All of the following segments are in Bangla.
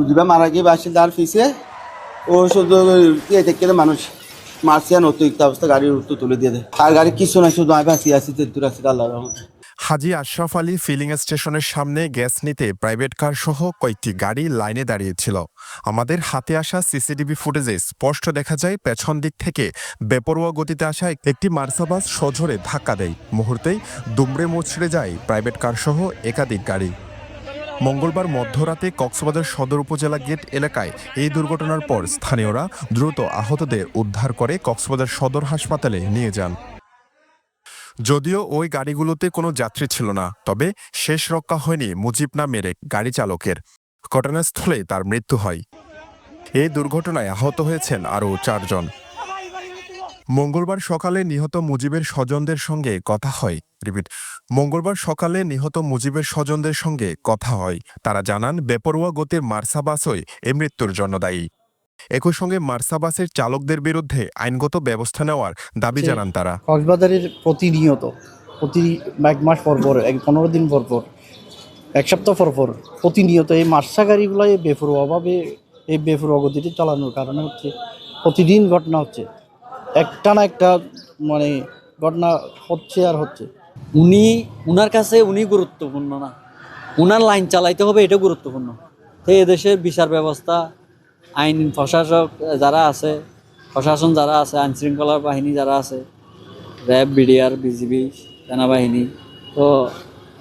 দিবা মারা গিয়ে বাসিন্দার পিছিয়ে ও শুধু থেকে মানুষ মার্সিয়ান অতিরিক্ত অবস্থা গাড়ির উত্তর তুলে দিয়ে দেয় আর গাড়ি কিছু না শুধু আমি বাঁচিয়ে আছি তেতুর আছি আল্লাহর রহমতে। হাজী আশরাফ আলী ফিলিং স্টেশনের সামনে গ্যাস নিতে প্রাইভেট কার সহ কয়েকটি গাড়ি লাইনে দাঁড়িয়েছিল। আমাদের হাতে আসা সিসিটিভি ফুটেজে স্পষ্ট দেখা যায় পেছন দিক থেকে বেপরোয়া গতিতে আসা একটি মার্সাবাস সজোরে ধাক্কা দেয়। মুহূর্তেই দুমড়ে মুচড়ে যায় প্রাইভেট কার সহ একাধিক গাড়ি। মঙ্গলবার মধ্যরাতে কক্সবাজার সদর উপজেলা গেট এলাকায় এই দুর্ঘটনার পর স্থানীয়রা দ্রুত আহতদের উদ্ধার করে কক্সবাজার সদর হাসপাতালে নিয়ে যান। যদিও ওই গাড়িগুলোতে কোনো যাত্রী ছিল না, তবে শেষ রক্ষা হয়নি মুজিব নামের এক গাড়ি চালকের। ঘটনাস্থলে তার মৃত্যু হয়। এই দুর্ঘটনায় আহত হয়েছেন আরও 4 জন। মঙ্গলবার সকালে নিহত মুজিবের স্বজনদের সঙ্গে কথা হয়। মঙ্গলবার সকালে নিহত মুজিবের স্বজনদের সঙ্গে কথা হয়। তারা জানান বেপরোয়া গতির মার্সাবাসই এই মৃত্যুর জন্য দায়ী। একই সঙ্গে মার্সাবাসের চালকদের বিরুদ্ধে আইনগত ব্যবস্থা নেওয়ার দাবি জানান তারা। কক্সবাজারের প্রতি 1 মাস পর 15 দিন পর 1 সপ্তাহ পর প্রতিনিয়ত এই মার্সা গাড়িগুলো এই বেপরোয়া গতিতে চালানোর কারণে হচ্ছে প্রতিদিন ঘটনা হচ্ছে, একটা না একটা মানে ঘটনা হচ্ছে আর হচ্ছে। উনার কাছে উনি গুরুত্বপূর্ণ না, উনার লাইন চালাইতে হবে, এটা গুরুত্বপূর্ণ। তো এদেশের বিচার ব্যবস্থা, আইন প্রশাসক যারা আছে, প্রশাসন যারা আছে, আইন শৃঙ্খলা বাহিনী যারা আছে, র্যাব, বিডিআর, বিজিবি, সেনাবাহিনী, তো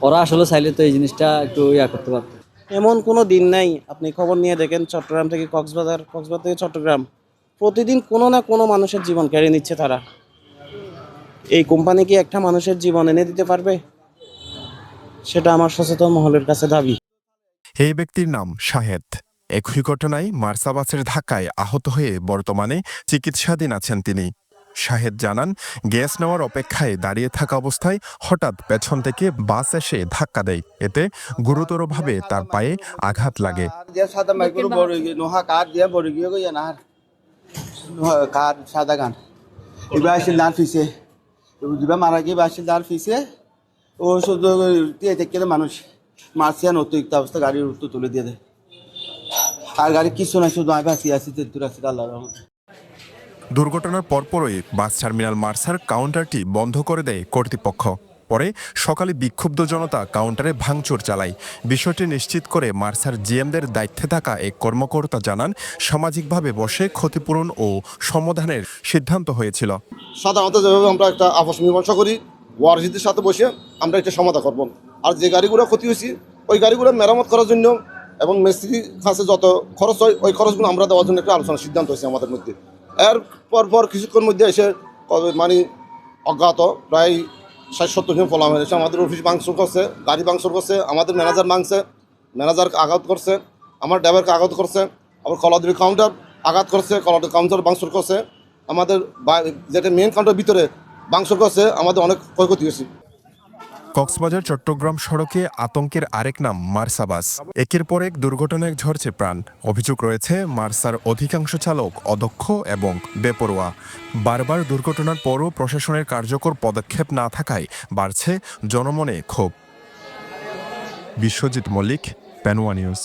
ওরা আসলে চাইলে তো এই জিনিসটা একটু করতে পারত। এমন কোনো দিন নাই, আপনি খবর নিয়ে দেখেন চট্টগ্রাম থেকে কক্সবাজার, কক্সবাজার থেকে চট্টগ্রাম, প্রতিদিন কোনো না কোনো মানুষের জীবন কেড়ে নিচ্ছে তারা। এই কোম্পানি কি একটা মানুষের জীবন এনে দিতে পারবে? সেটা আমার সচেতন মহলের কাছে দাবি। এই ব্যক্তির নাম শাহেদ। একই ঘটনায় মার্সাবাসের ধাক্কায় আহত হয়ে বর্তমানে চিকিৎসাধীন আছেন তিনি। শাহেদ জানান, গ্যাস নেওয়ার অপেক্ষায় দাঁড়িয়ে থাকা অবস্থায় হঠাৎ পেছন থেকে বাস এসে ধাক্কা দেয়। এতে গুরুতরভাবে তার পায়ে আঘাত লাগে। সাদা গান বাসিন্দার পিছিয়ে দিবা মারা গিয়ে বাসিন্দার পিছিয়ে ও শুধু থেকে মানুষ মার্সিয়ান অতিরিক্ত অবস্থা গাড়ির উত্তর তুলে দিয়ে দেয় আর গাড়ি কিছু না শুধু আমি বাঁচিয়ে আছি তেতুর আছি আল্লাহর রহমতে। দুর্ঘটনার পরপরই বাস টার্মিনাল মার্সার কাউন্টারটি বন্ধ করে দেয় কর্তৃপক্ষ। পরে সকালে বিক্ষুব্ধ জনতা কাউন্টারে ভাঙচুর চালায়। বিষয়টি নিশ্চিত করে মার্সার জিএমদের দায়িত্বে থাকা এক কর্মকর্তা জানান, সামাজিকভাবে বসে ক্ষতিপূরণ ও সমাধানের সিদ্ধান্ত হয়েছিল। সাধারণত যেভাবে আমরা একটা আপস মীমাংসা করি, ওয়ারশিদের সাথে বসে আমরা একটা সমাধান করব। আর যে গাড়িগুলো ক্ষতি হয়েছে ওই গাড়িগুলো মেরামত করার জন্য এবং মিস্ত্রির কাছে যত খরচ হয় ওই খরচগুলো আমরা দেওয়ার জন্য একটা আলোচনার সিদ্ধান্ত হয়েছে আমাদের মধ্যে। এর পর কিছুক্ষণ মধ্যে এসে মানে অজ্ঞাত প্রায় 60-70 জন ফলাম হয়েছে। আমাদের অফিস ভাঙচুর করছে, গাড়ি ভাঙচুর করছে, আমাদের ম্যানেজারকে আঘাত করছে, আমার ড্রাইভারকে আঘাত করছে, আবার কলাদুরি কাউন্টার আঘাত করছে, কলাদুরি কাউন্টার ভাঙচুর করছে, আমাদের যেটা মেন কাউন্টার ভিতরে ভাঙচুর করছে, আমাদের অনেক ক্ষয়ক্ষতি হয়েছে। কক্সবাজার চট্টগ্রাম সড়কে আতঙ্কের আরেক নাম মার্সাবাস। একের পর এক দুর্ঘটনায় ঝরছে প্রাণ। অভিযোগ রয়েছে মার্সার অধিকাংশ চালক অদক্ষ এবং বেপরোয়া। বারবার দুর্ঘটনার পরও প্রশাসনের কার্যকর পদক্ষেপ না থাকায় বাড়ছে জনমনে ক্ষোভ। বিশ্বজিৎ মল্লিক, পেনওয়া নিউজ।